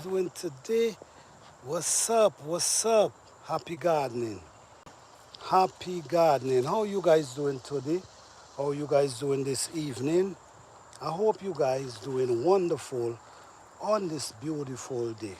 Doing today? What's up? What's up? Happy gardening. Happy gardening. How you guys doing today? How you guys doing this evening? I hope you guys doing wonderful on this beautiful day.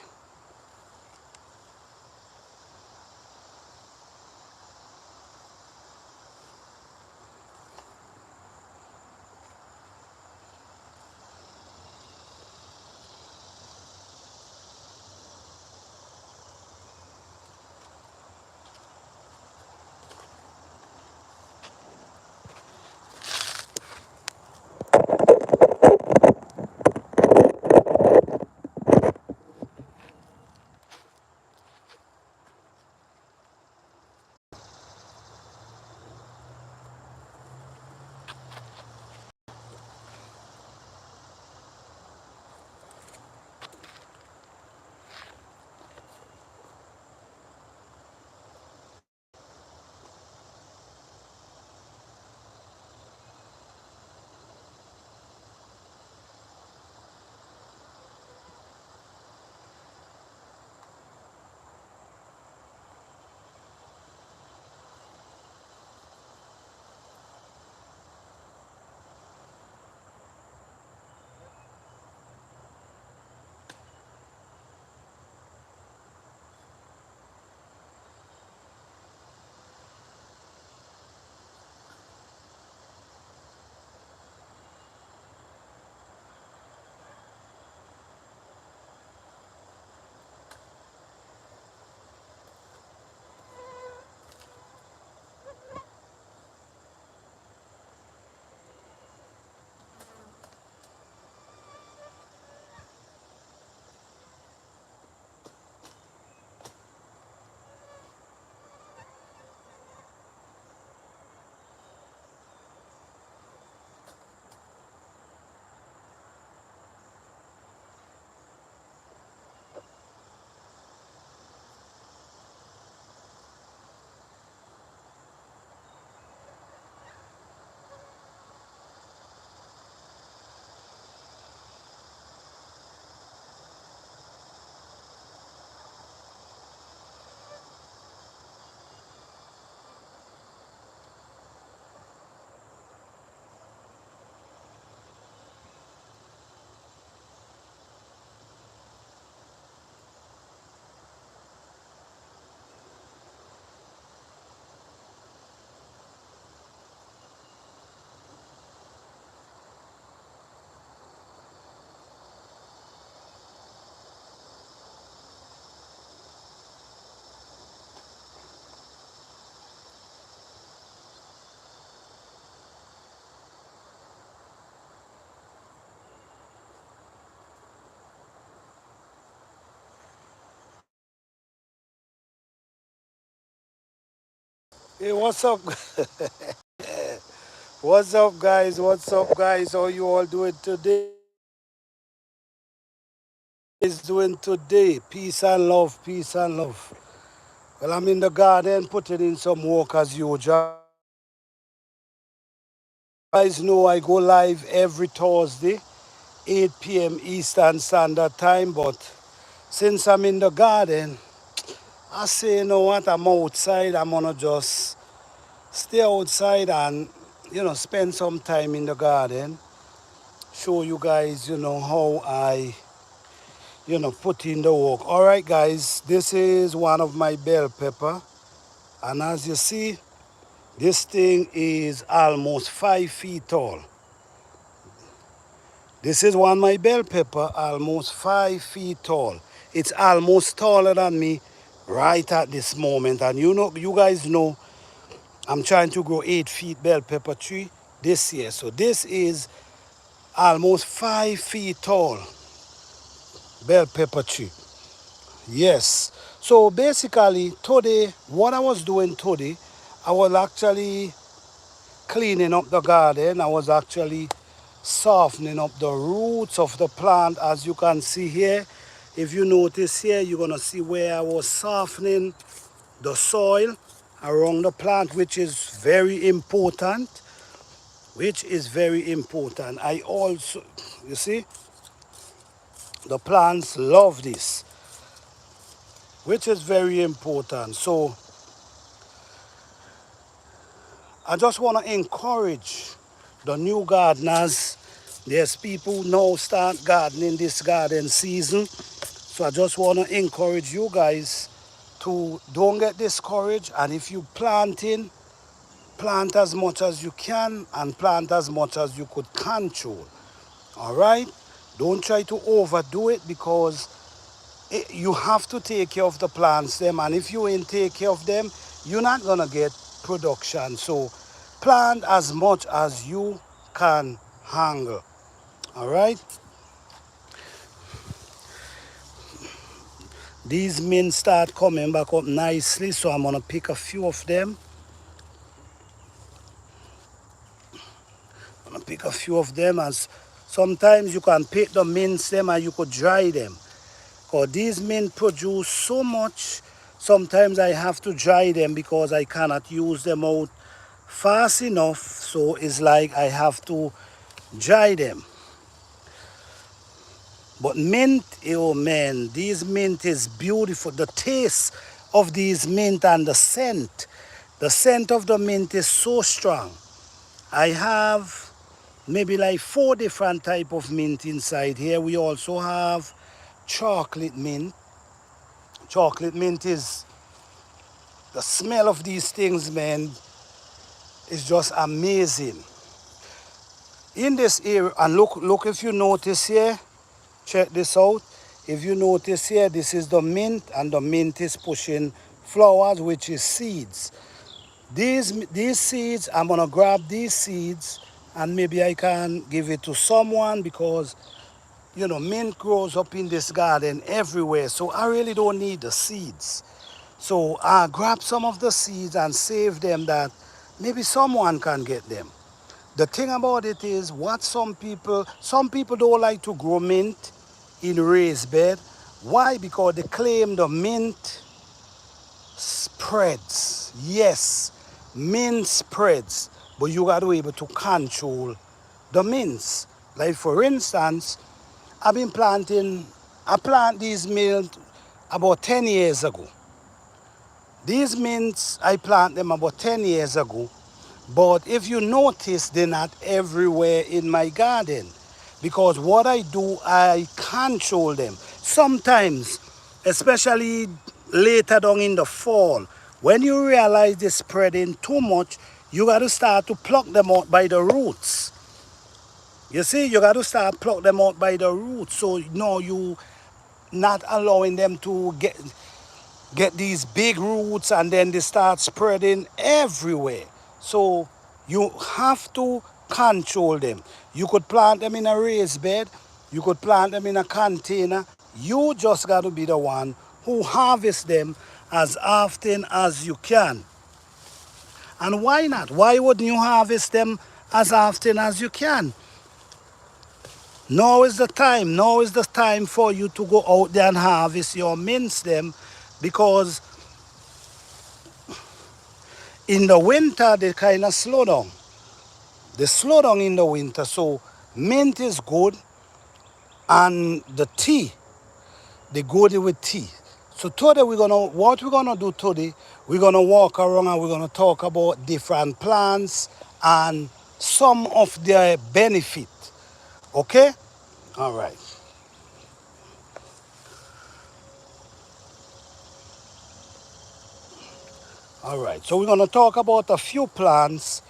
Hey, what's up? What's up, guys? What's up, guys? How you all doing today? Is doing today? Peace and love, peace and love. Well, I'm in the garden putting in some work as usual. You guys know I go live every Thursday, 8 p.m. Eastern Standard Time. But since I'm in the garden, I say, you know what? I'm outside. I'm gonna just stay outside and spend some time in the garden. Show you guys, how I put in the work. All right, guys. This is one of my bell pepper, and as you see, this thing is almost 5 feet tall. This is one my bell pepper, almost 5 feet tall. It's almost taller than me right at this moment. And you guys know, I'm trying to grow 8 feet bell pepper tree this year. So this is almost 5 feet tall bell pepper tree. Yes. So basically today, what I was doing today, I was actually cleaning up the garden. I was actually softening up the roots of the plant, as you can see here. If you notice here, you're gonna see where I was softening the soil around the plant, which is very important. I also, you see, The plants love this, which is very important. So I just want to encourage the new gardeners. There's people now start gardening this garden season. So I just want to encourage you guys to don't get discouraged. And if you planting, plant as much as you can and plant as much as you could control. All right? Don't try to overdo it, because you have to take care of the plants them, and if you ain't take care of them, you're not gonna get production. So plant as much as you can handle. All right? These mint start coming back up nicely, so I'm gonna pick a few of them. I'm gonna pick a few of them, as sometimes you can pick the mints them and you could dry them. Because these mint produce so much, sometimes I have to dry them because I cannot use them out fast enough. So it's like I have to dry them. But mint, oh man, these mint is beautiful. The taste of these mint and the scent of the mint is so strong. I have maybe like 4 different type of mint inside here. We also have chocolate mint. Chocolate mint is, the smell of these things, man, is just amazing. In this area, and look if you notice here, check this out. If you notice here, this is the mint, and the mint is pushing flowers, which is seeds. These seeds, I'm gonna grab these seeds and maybe I can give it to someone, because you know, mint grows up in this garden everywhere, so I really don't need the seeds. So I grab some of the seeds and save them, that maybe someone can get them. The thing about it is, what some people don't like to grow mint in raised bed. Why? Because they claim the mint spreads. Yes, mint spreads, but you got to be able to control the mints. Like for instance, I plant these mint about 10 years ago. These mints, I plant them about 10 years ago. But if you notice, they're not everywhere in my garden. Because what I do, I control them. Sometimes, especially later down in the fall, when you realize they're spreading too much, you got to start to pluck them out by the roots. You see, you got to start pluck them out by the roots. So no, you not allowing them to get these big roots, and then they start spreading everywhere. So you have to control them. You could plant them in a raised bed. You could plant them in a container. You just got to be the one who harvests them as often as you can. And why not? Why wouldn't you harvest them as often as you can? Now is the time. Now is the time for you to go out there and harvest your mints them, because in the winter they kind of slow down. They slow down in the winter. So mint is good, and the tea, they go there with tea. So today what we're gonna do today, we're gonna walk around and we're gonna talk about different plants and some of their benefit. Okay? All right. All right. So we're gonna talk about a few plants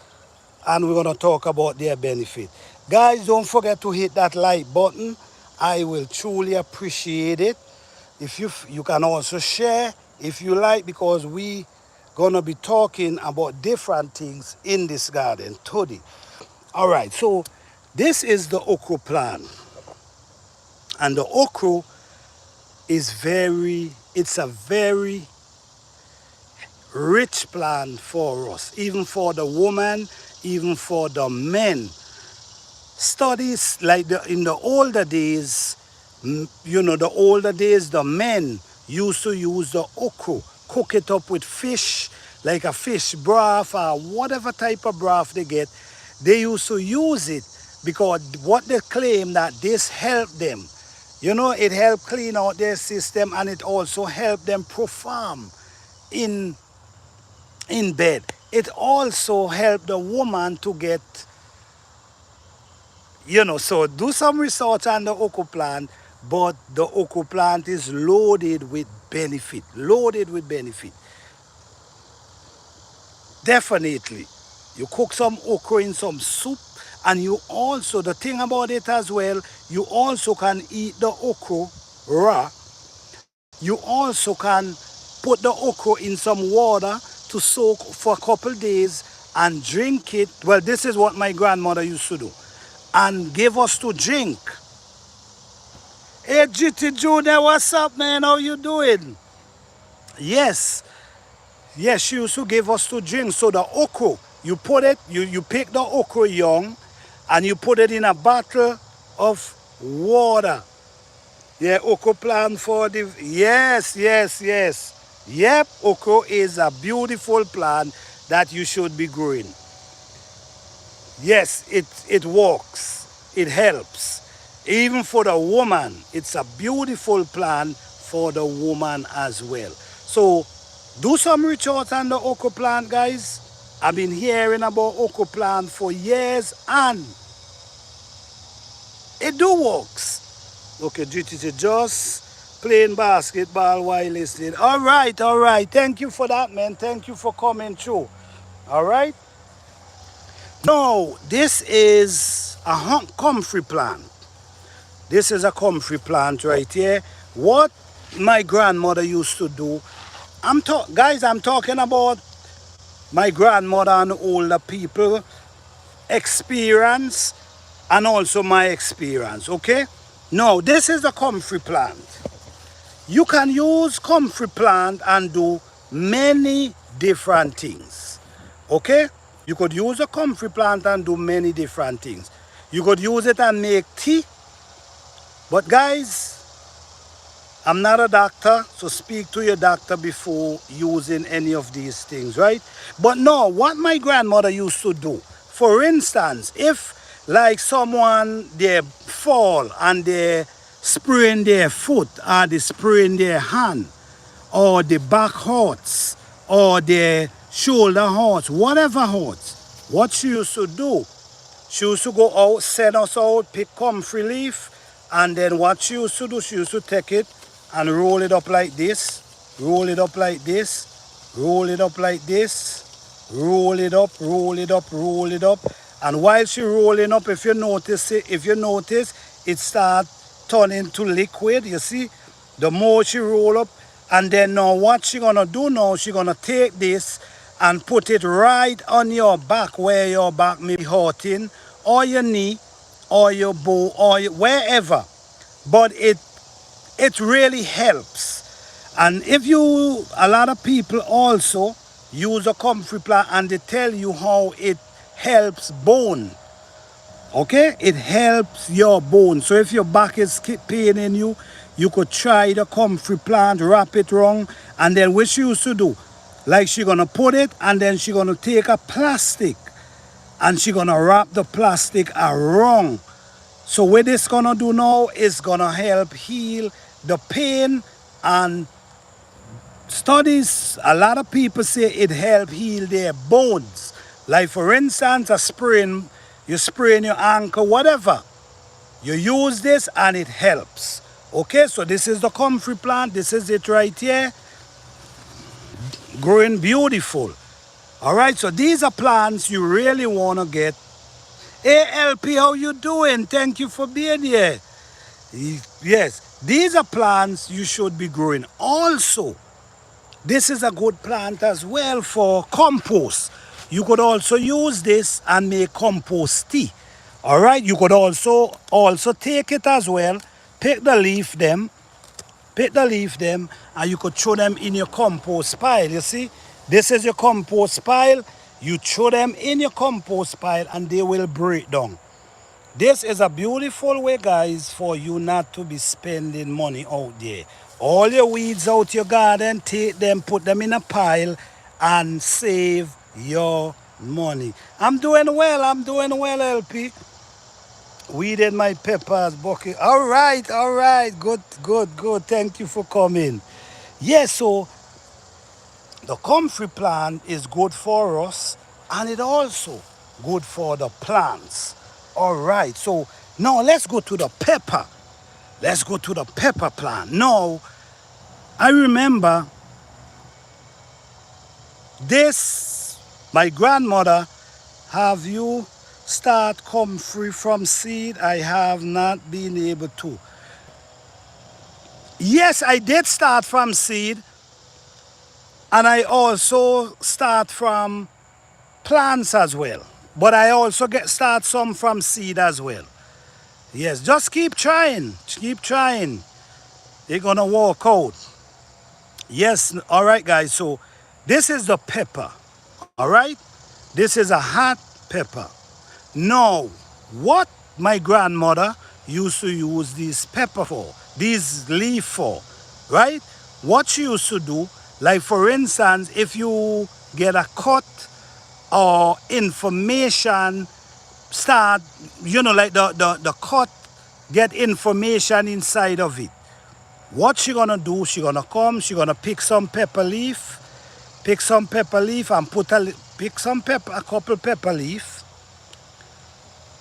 and we're gonna talk about their benefit. Guys, don't forget to hit that like button. I will truly appreciate it. If you can also share if you like, because we gonna be talking about different things in this garden today. All right, so this is the okra plant, and the okra is it's a very rich plant for us, even for the woman, even for the men. Studies like in the older days, the men used to use the okra, cook it up with fish, like a fish broth or whatever type of broth they get. They used to use it because what they claim that this helped them. You know, it helped clean out their system, and it also helped them perform in bed. It also helped the woman to get, so do some research on the okra plant, but the okra plant is loaded with benefit. Loaded with benefit. Definitely. You cook some okra in some soup, and you also, the thing about it as well, you also can eat the okra raw. You also can put the okra in some water to soak for a couple days and drink it. Well, this is what my grandmother used to do and give us to drink. Hey, GT Junior, what's up, man? How you doing? Yes, yes, she used to give us to drink. So the okra, you put it, you pick the okra young, and you put it in a bottle of water. Yeah, okra plant for the, yes, yes, yes. Yep, okra is a beautiful plant that you should be growing. Yes, it works. It helps. Even for the woman, it's a beautiful plant for the woman as well. So do some research on the okra plant, guys. I've been hearing about okra plant for years, and it do works. Okay, GTC just playing basketball while listening. All right, all right. Thank you for that, man. Thank you for coming through. All right. No, this is a comfrey plant. This is a comfrey plant right here. What my grandmother used to do. Guys, I'm talking about my grandmother and older people experience, and also my experience, okay? Now, this is a comfrey plant. You can use comfrey plant and do many different things, okay? You could use a comfrey plant and do many different things. You could use it and make tea. But guys, I'm not a doctor, so speak to your doctor before using any of these things, right? But no, what my grandmother used to do, for instance, if like someone, they fall and they sprain their foot, or they sprain their hand, or the back hurts, or the shoulder hurts, whatever hurts, what she used to do, she used to go out, send us out, pick comfrey leaf, and then what she used to do, she used to take it and roll it up like this, roll it up like this, roll it up like this, roll it up, roll it up, roll it up. And while she rolling up, if you notice, it start turning to liquid, you see? The more she roll up, and then now what she gonna do now, she gonna take this and put it right on your back, where your back may be hurting, or your knee, or your bow, or wherever. But it really helps. And if you, a lot of people also use a comfrey plant, and they tell you how it helps bone. Okay, it helps your bone. So if your back is paining you, you could try the comfrey plant, wrap it wrong, and then what she used to do, like she gonna put it, and then she gonna take a plastic, and she gonna wrap the plastic around. So what this gonna do now is gonna help heal the pain. And studies, a lot of people say it help heal their bones. Like for instance, you sprain your ankle, whatever. You use this and it helps. Okay, so this is the comfrey plant. This is it right here. Growing beautiful. All right, so these are plants you really want to get. Hey, LP, how you doing? Thank you for being here. Yes, these are plants you should be growing. Also, this is a good plant as well for compost. You could also use this and make compost tea. All right, you could also take it as well, pick the leaf them, and you could throw them in your compost pile. You see, this is your compost pile. You throw them in your compost pile and they will break down. This is a beautiful way, guys, for you not to be spending money out there. All your weeds out your garden, take them, put them in a pile, and save your money. I'm doing well, LP. Weeded my peppers, bucket. All right. Good. Thank you for coming. Yes, so the comfrey plant is good for us and it also good for the plants. All right, so now let's go to the pepper. Let's go to the pepper plant. Now, I remember this, my grandmother, have you start comfrey from seed? I have not been able to. Yes, I did start from seed and I also start from plants as well. But I also start some from seed as well. Yes, just keep trying. Keep trying. You're gonna walk out. Yes, all right, guys. So this is the pepper. All right? This is a hot pepper. Now, what my grandmother used to use this pepper for, this leaf for, right? What she used to do, like for instance, if you get a cut or information start, like the cut get information inside of it. What she gonna do, she gonna come, she gonna pick some pepper leaf and pick some pepper, a couple pepper leaf,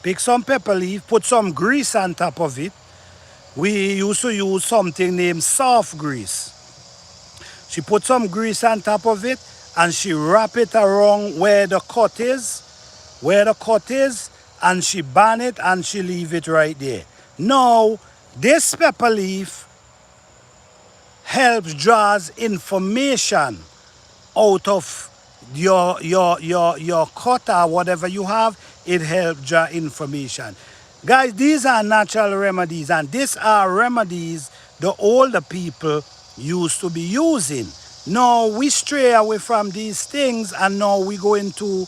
pick some pepper leaf, put some grease on top of it. We used to use something named soft grease. She put some grease on top of it and she wrap it around where the cut is, and she burn it and she leave it right there. Now, this pepper leaf helps draws information out of your cut or whatever you have. It helps draw information. Guys, these are natural remedies, and these are remedies the older people used to be using. Now we stray away from these things, and now we go into,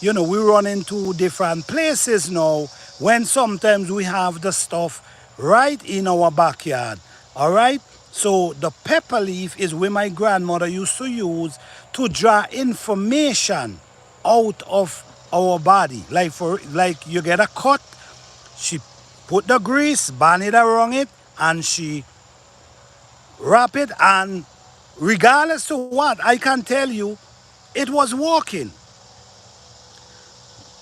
we run into different places now when sometimes we have the stuff right in our backyard. All right? So the pepper leaf is where my grandmother used to use to draw information out of our body. Like you get a cut, she put the grease, burn it around it, and she wrap it, and regardless to what, I can tell you, it was working.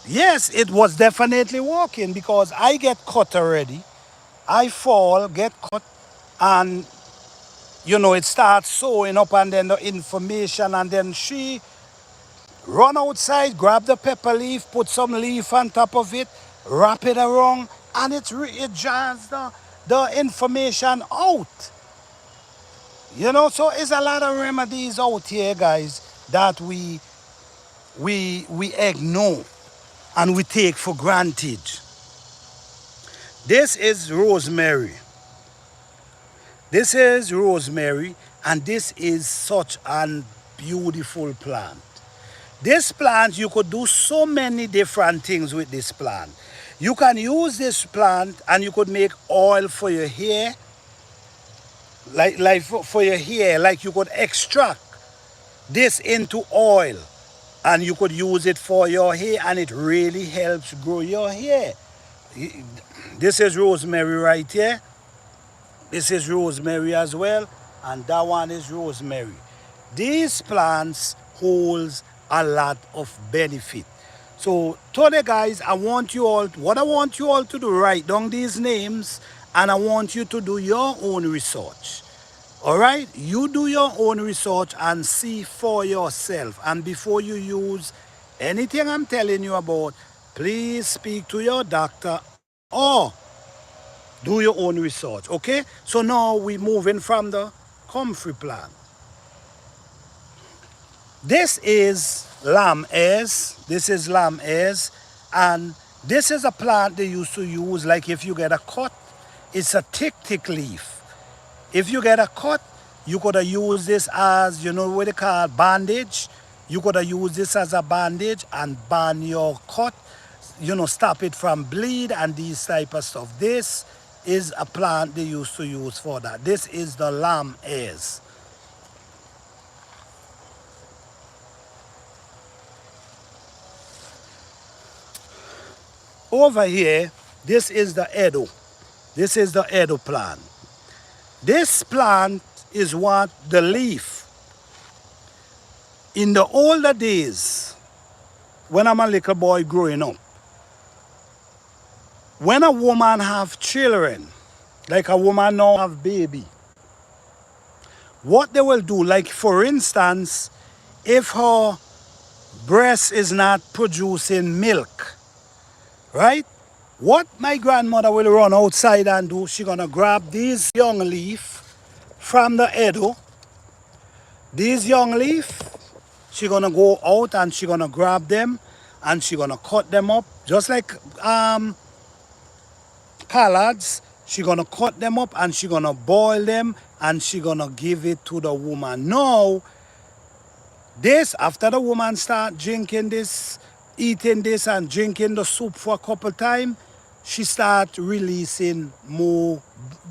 Yes, it was definitely working because I get cut already. I fall, get cut, and it starts sewing up, and then the information, and then she run outside, grab the pepper leaf, put some leaf on top of it, wrap it around, and it draws the information out. So it's a lot of remedies out here, guys, that we ignore and we take for granted. This is rosemary. This is rosemary, and this is such a beautiful plant. This plant, you could do so many different things with this plant. You can use this plant and you could make oil for your hair, like for your hair, like you could extract this into oil and you could use it for your hair, and it really helps grow your hair. This is rosemary right here. This is rosemary as well, and that one is rosemary. These plants holds a lot of benefit. So today, guys, what I want you all to do, write down these names, and I want you to do your own research. All right? You do your own research and see for yourself. And before you use anything I'm telling you about, please speak to your doctor or do your own research. Okay? So now we're moving from the comfrey plant. This is lamb ears. This is lamb ears. And this is a plant they used to use, like if you get a cut, it's a thick leaf. If you get a cut, you could have used this as, what they call bandage. You could have used this as a bandage and band your cut, stop it from bleed and these type of stuff. This is a plant they used to use for that. This is the lamb ears. Over here, This is the Edo. This is the Edo plant. This plant is what the leaf. In the older days, when I'm a little boy growing up, when a woman have children, like a woman now have baby, what they will do, like for instance, if her breast is not producing milk, right? What my grandmother will run outside and do, she gonna grab these young leaf from the Edo. These young leaf, she gonna go out and she gonna grab them and she gonna cut them up just like collards. She gonna cut them up and she gonna boil them and she gonna give it to the woman. Now, this, after the woman start drinking this, eating this and drinking the soup for a couple times, she start releasing more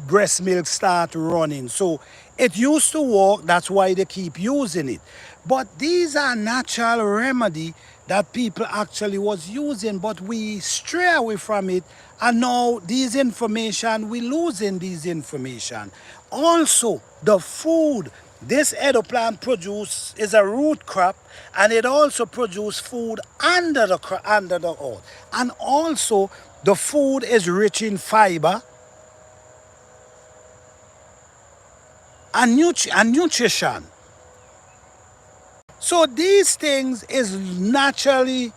breast milk, start running. So it used to work, that's why they keep using it. But these are natural remedy that people actually was using, but we stray away from it, and now these information, we losing these information. Also, the food this Edo plant produce is a root crop, and it also produce food under the earth. And also, the food is rich in fiber and nutrition. So these things is naturally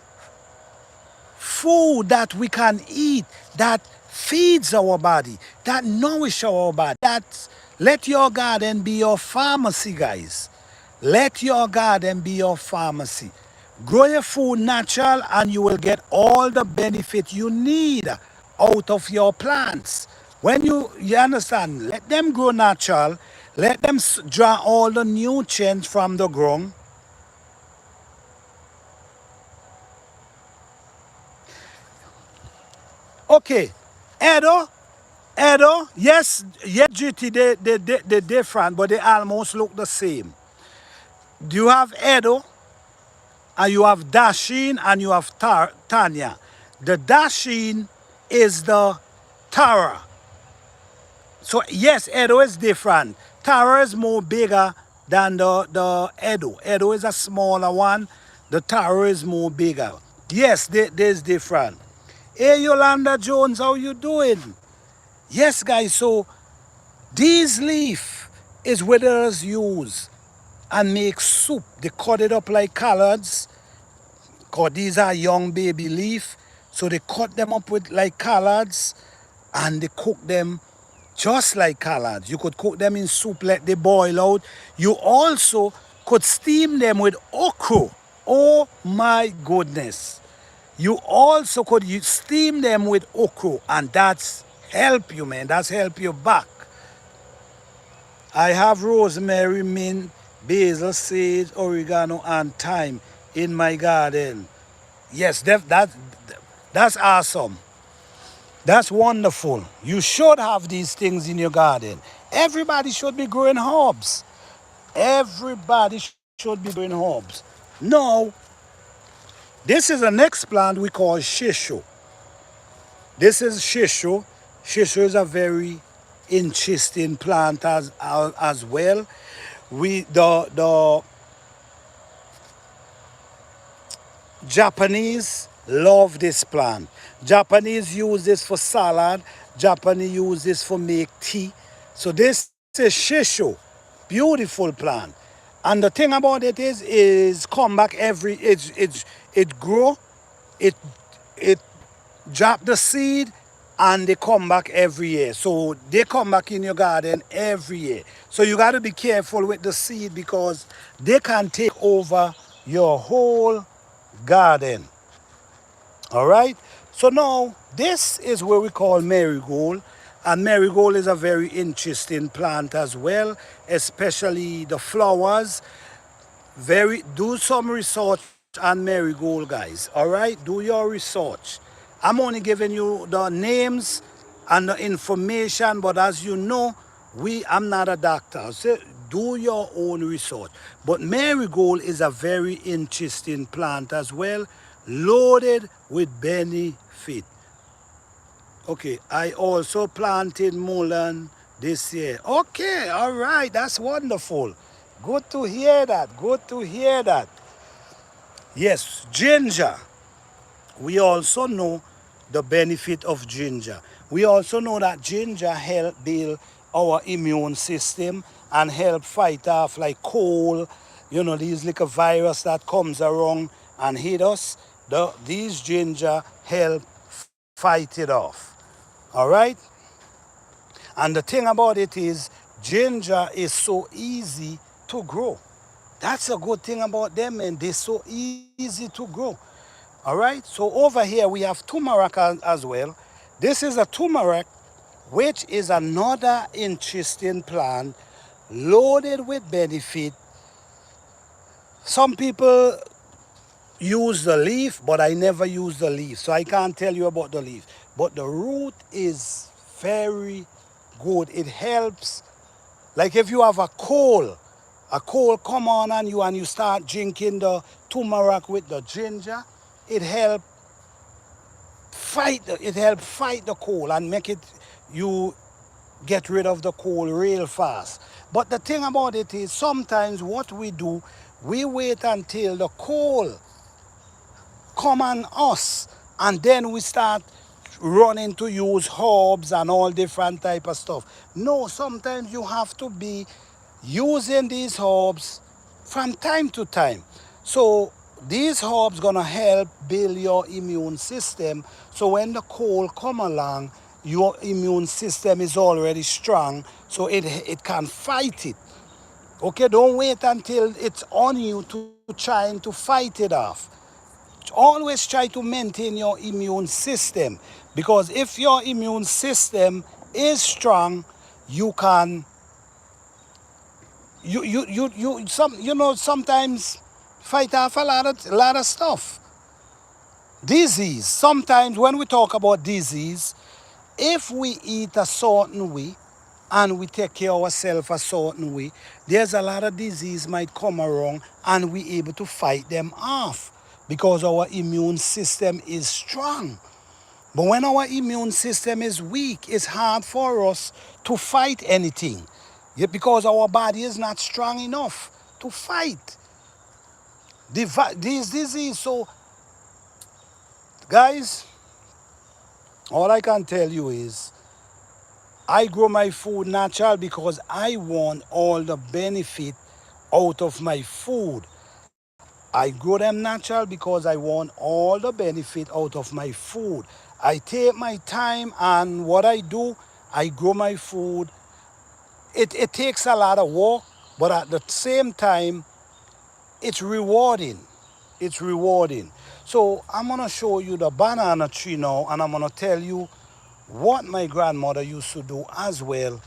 food that we can eat, that feeds our body, that nourish our body. That let your garden be your pharmacy, guys. Let your garden be your pharmacy. Grow your food natural and you will get all the benefit you need out of your plants. When you understand, let them grow natural, let them draw all the nutrients from the ground. Okay, Edo, yes, GT, they different, but they almost look the same. Do you have Edo, and you have Dashin, and you have Tanya. The Dashin is the Tara. So yes, Edo is different. Tara is more bigger than the Edo. Edo is a smaller one. The Tara is more bigger. Yes, there's different. Hey, Yolanda Jones, how you doing? Yes, guys, so these leaf is what others use and make soup. They cut it up like collards, because these are young baby leaf. So they cut them up with like collards and they cook them just like collards. You could cook them in soup, let they boil out. You also could steam them with okra. Oh my goodness. You also could steam them with okra, and that's help you, man. That's help you back. I have rosemary, mint, basil, sage, oregano, and thyme in my garden. Yes, that's awesome. That's wonderful. You should have these things in your garden. Everybody should be growing herbs. Everybody should be growing herbs. Now, this is the next plant we call shisho. This is shisho. Shisho is a very interesting plant as well. The Japanese love this plant. Japanese use this for salad. Japanese use this for make tea. So this is shisho. Beautiful plant. And the thing about it is come back it grow, it drop the seed, and they come back every year. So they come back in your garden every year. So you got to be careful with the seed because they can take over your whole garden. All right. So now this is what we call marigold. And marigold is a very interesting plant as well, especially the flowers. Do some research on marigold, guys. All right, do your research. I'm only giving you the names and the information, but as you know, I'm not a doctor. So do your own research. But marigold is a very interesting plant as well, loaded with benefit. Okay, I also planted mullein this year. Okay, all right, that's wonderful. Good to hear that. Good to hear that. Yes, ginger. We also know the benefit of ginger. We also know that ginger help build our immune system and help fight off like cold, these little virus that comes around and hit us. These ginger help fight it off. All right? And the thing about it is ginger is so easy to grow. That's a good thing about them, and they're so easy to grow. All right, so over here we have turmeric as well. This is a turmeric, which is another interesting plant loaded with benefit. Some people use the leaf, but I never use the leaf, so I can't tell you about the leaf. But the root is very good. It helps. Like if you have a cold come on you start drinking the turmeric with the ginger, it helps fight the cold and make it you get rid of the cold real fast. But the thing about it is sometimes what we do, we wait until the cold come on us and then we start running to use herbs and all different type of stuff. No, sometimes you have to be using these herbs from time to time. So these herbs gonna help build your immune system, so when the cold come along, your immune system is already strong, so it can fight it. Okay, don't wait until it's on you to trying to fight it off. Always try to maintain your immune system, because if your immune system is strong, you can sometimes fight off a lot of stuff. Disease. Sometimes when we talk about disease, if we eat a certain way and we take care of ourselves a certain way, there's a lot of disease might come around and we able to fight them off because our immune system is strong. But when our immune system is weak, it's hard for us to fight anything. Yet because our body is not strong enough to fight this disease. So, guys, all I can tell you is I grow my food natural because I want all the benefit out of my food. I grow them natural because I want all the benefit out of my food. I take my time, and what I do, I grow my food. It takes a lot of work, but at the same time, it's rewarding. It's rewarding. So I'm going to show you the banana tree now, and I'm going to tell you what my grandmother used to do as well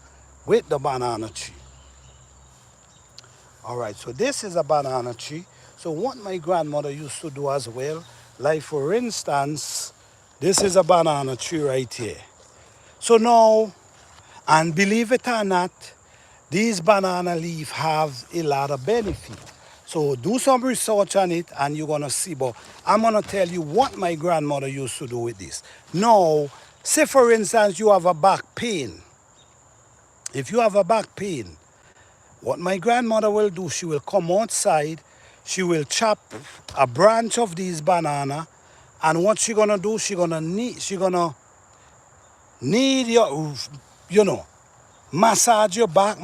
with the banana tree. All right, so this is a banana tree. So what my grandmother used to do as well, like for instance, this is a banana tree right here. So now, and believe it or not, these banana leaf have a lot of benefit. So do some research on it and you're gonna see. But I'm gonna tell you what my grandmother used to do with this. Now, say for instance you have a back pain. If you have a back pain, what my grandmother will do, she will come outside, she will chop a branch of these banana, and what she gonna do, she gonna knead you know, massage your back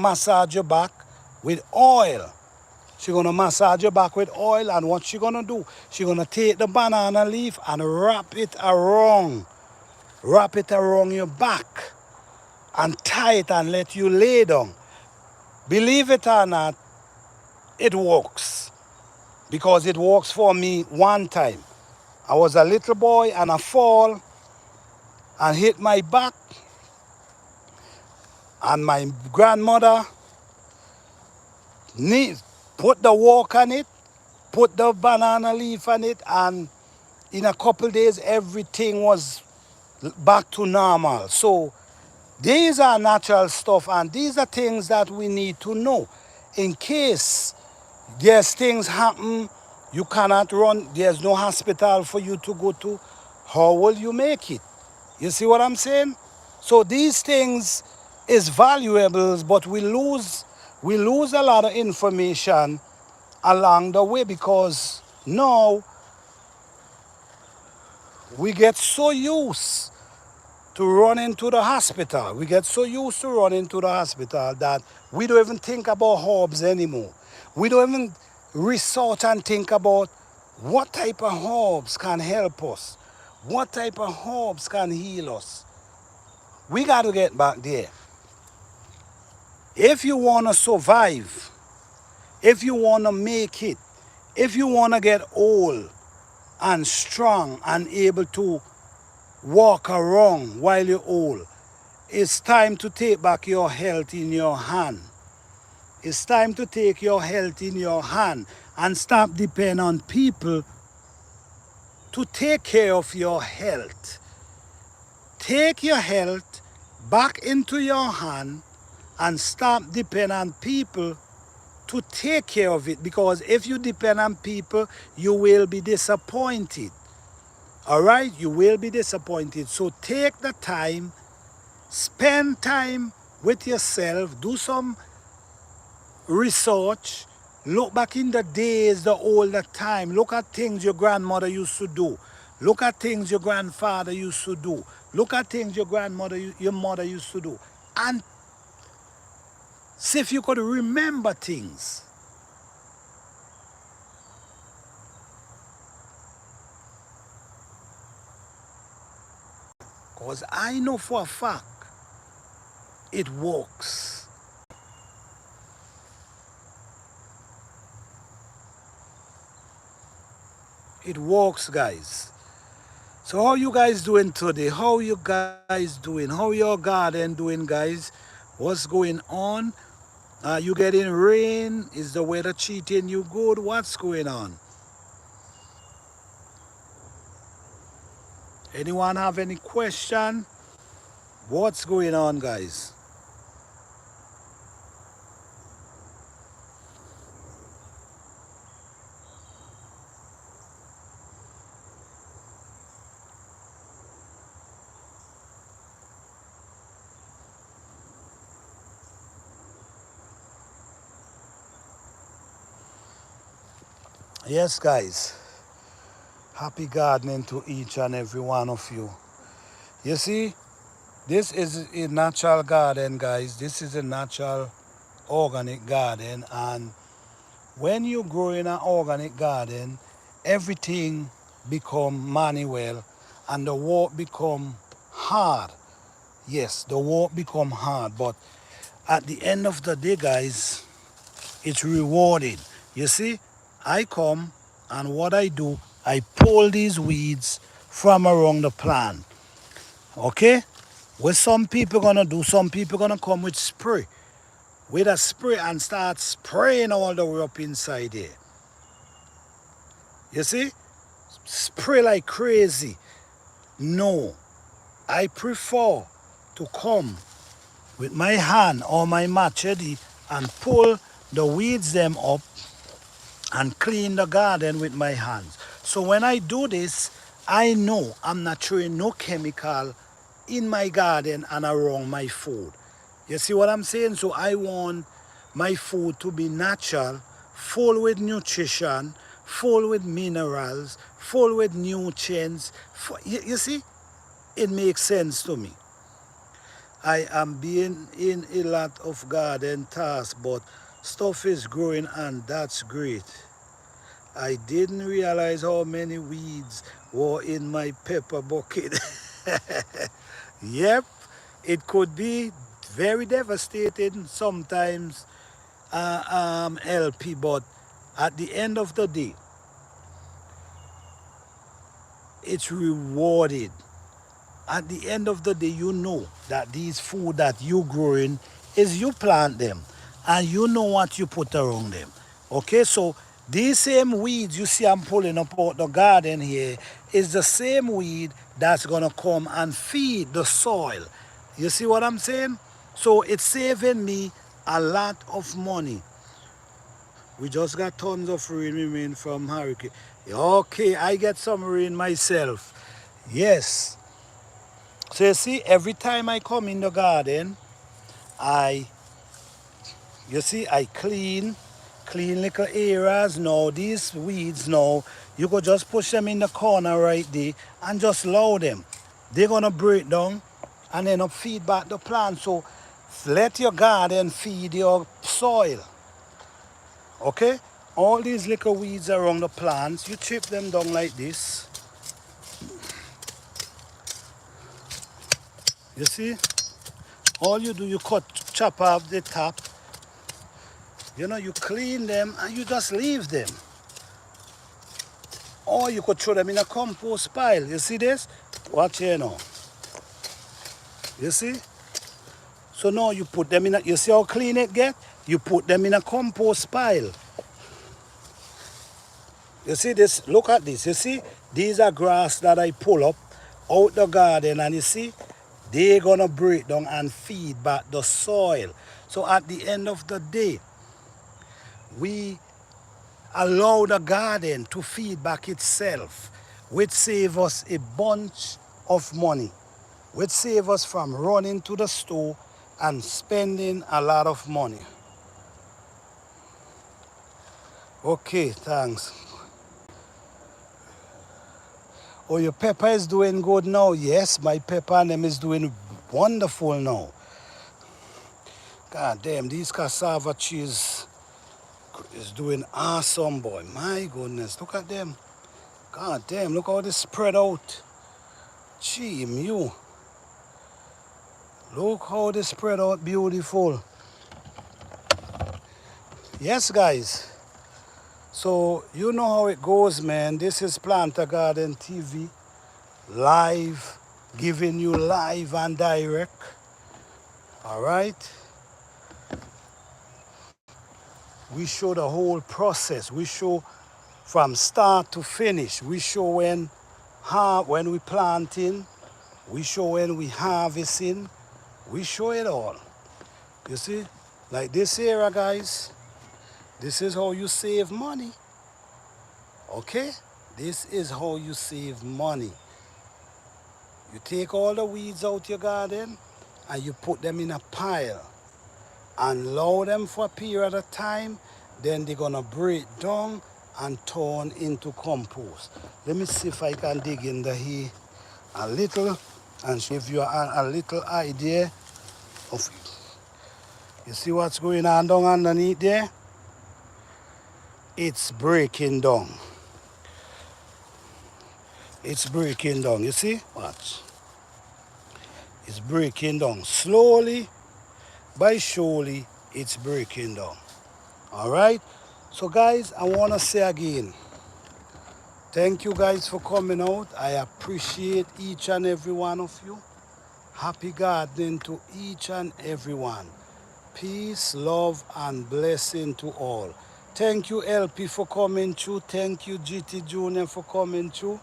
with oil. She gonna massage your back with oil, and what she gonna do, she gonna take the banana leaf and wrap it around your back, and tie it and let you lay down. Believe it or not, it works. Because it works for me one time. I was a little boy and I fall and hit my back, and my grandmother put the walk on it, put the banana leaf on it, and in a couple days everything was back to normal. So these are natural stuff, and these are things that we need to know in case there's things happen, you cannot run, there's no hospital for you to go to. How will you make it? You see what I'm saying? So these things is valuable, but we lose a lot of information along the way because now we get so used to running to the hospital. We get so used to running to the hospital that we don't even think about herbs anymore. We don't even research and think about what type of herbs can help us. What type of herbs can heal us. We got to get back there. If you want to survive, if you want to make it, if you want to get old and strong and able to walk around while you're old, it's time to take back your health in your hand. It's time to take your health in your hand and stop depending on people to take care of your health. Take your health back into your hand and stop depending on people to take care of it, because if you depend on people, you will be disappointed. All right? You will be disappointed. So take the time, spend time with yourself, do some research, look back in the days, the older time, look at things your grandmother used to do, look at things your grandfather used to do, look at things your mother used to do, and see if you could remember things. Because I know for a fact it works. It works, guys. So how you guys doing today? How you guys doing? How your garden doing, guys? What's going on? You getting rain? Is the weather treating you good? What's going on? Anyone have any question? What's going on, guys? Yes, guys. Happy gardening to each and every one of you. You see, this is a natural garden, guys. This is a natural organic garden, and when you grow in an organic garden, everything become manual and the work become hard. Yes, the work become hard, but at the end of the day, guys, it's rewarding. You see, I come and what I do, I pull these weeds from around the plant. Okay? What some people gonna do, some people gonna come with spray. With a spray and start spraying all the way up inside there. You see? Spray like crazy. No. I prefer to come with my hand or my machete and pull the weeds them up and clean the garden with my hands. So when I do this, I know I'm not throwing no chemical in my garden and around my food. You see what I'm saying? So I want my food to be natural, full with nutrition, full with minerals, full with nutrients. You see? It makes sense to me. I am being in a lot of garden tasks, but stuff is growing and that's great. I didn't realize how many weeds were in my pepper bucket. Yep, it could be very devastating sometimes, LP, but at the end of the day, it's rewarded. At the end of the day, you know that these food that you growing is you plant them and you know what you put around them. Okay, so these same weeds you see I'm pulling up out the garden here is the same weed that's gonna come and feed the soil. You see what I'm saying? So it's saving me a lot of money. We just got tons of rain from hurricane. Okay, I get some rain myself. Yes. So you see, every time I come in the garden, you see, I clean little areas. Now, these weeds now, you could just push them in the corner right there and just allow them. They're gonna break down and then feed back the plant. So let your garden feed your soil. Okay? All these little weeds around the plants, you chip them down like this. You see? All you do, you chop off the top. You know, you clean them and you just leave them. Or you could throw them in a compost pile. You see this? Watch here now. You see? So now you put them in a, you see how clean it get? You put them in a compost pile. You see this? Look at this. You see? These are grass that I pull up out the garden, and you see? They're gonna break down and feed back the soil. So at the end of the day, we allow the garden to feed back itself, which save us a bunch of money, which save us from running to the store and spending a lot of money. Okay, thanks. Oh, your pepper is doing good now? Yes, my pepper and them is doing wonderful now. God damn, these cassava cheese is doing awesome, boy. My goodness, look at them. God damn, look how they spread out. Gee, you. Look how they spread out beautiful. Yes, guys. So, you know how it goes, man. This is Planter Garden TV. Live, giving you live and direct. All right? We show the whole process. We show from start to finish. We show when we planting. We show when we harvesting. We show it all. You see? Like this area, guys. This is how you save money. Okay? This is how you save money. You take all the weeds out your garden and you put them in a pile and allow them for a period of time. Then they're gonna break down and turn into compost. Let me see if I can dig in the here a little and give you a little idea of it. You see what's going on down underneath there? It's breaking down. It's breaking down. You see? Watch. It's breaking down. Slowly, by surely, it's breaking down. All right? So, guys, I want to say again, thank you guys for coming out. I appreciate each and every one of you. Happy gardening to each and every one. Peace, love, and blessing to all. Thank you, LP, for coming through. Thank you, GT Junior, for coming through.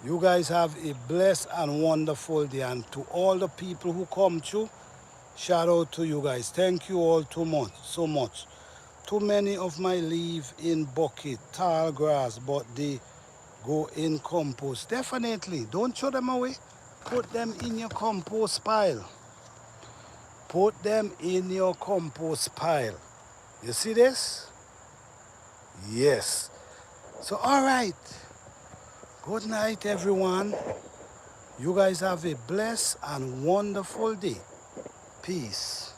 You guys have a blessed and wonderful day. And to all the people who come through, shout out to you guys. Thank you all so much. Too many of my leave in bucket, tall grass, but they go in compost. Definitely, don't throw them away. Put them in your compost pile. Put them in your compost pile. You see this? Yes. So, all right. Good night, everyone. You guys have a blessed and wonderful day. Peace.